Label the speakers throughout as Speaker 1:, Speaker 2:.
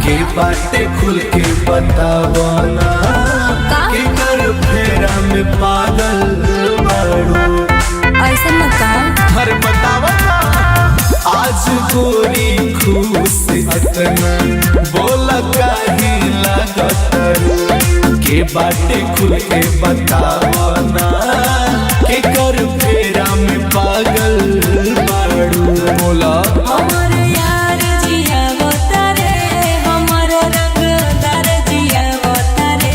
Speaker 1: के बाटे खुल के बतावा ना के कर फेरा में पागल बाड़ू।
Speaker 2: ऐसा न का
Speaker 1: हर बतावा ना आज गोरी खुश अतना बोला काहे लागत के बाटे खुल के बतावा ना के कर फेरा में पागल बाड़ू। बोला
Speaker 2: हमर यार जिया बतारे हमर रंगदार जिया बतारे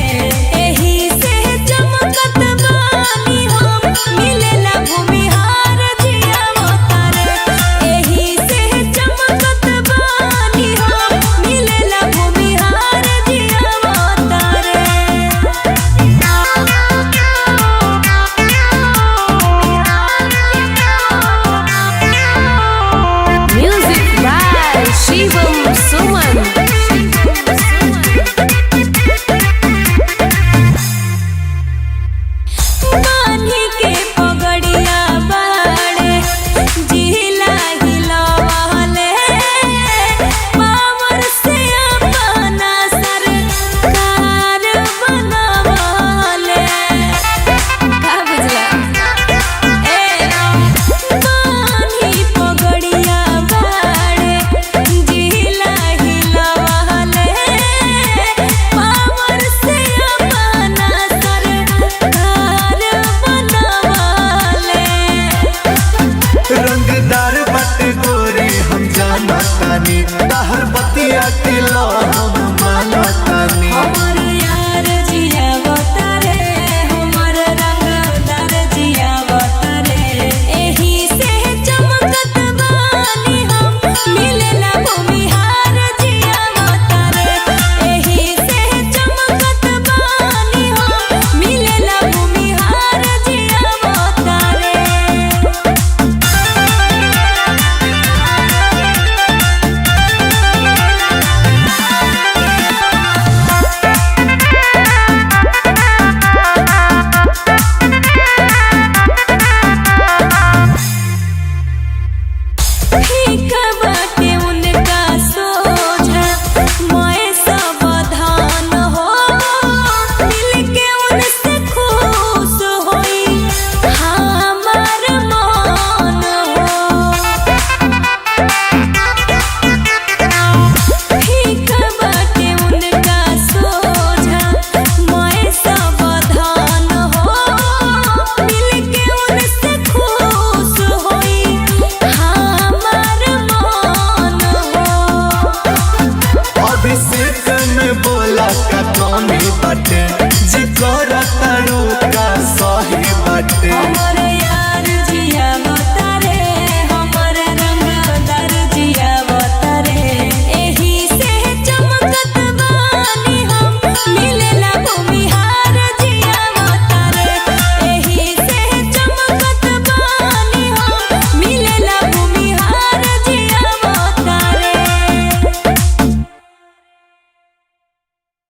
Speaker 2: एही से चमकत बानी हम मिलेला भूमिहार जिया बतारे एही से चमकत बानी हम मिलेला भूमिहार जिया बतारे। Music by Shivam Suman. मानी के पगड़िया बाड़े जिला हिलवाले पावर से अपना सरकार बनवाले। का बुझला मानी पगड़िया बाड़े जिला हिलवाले पावर से अपना सरकार बनवाले।
Speaker 1: रंगदार बट गोरे हम जाना तानी तहर बतिया के लो हम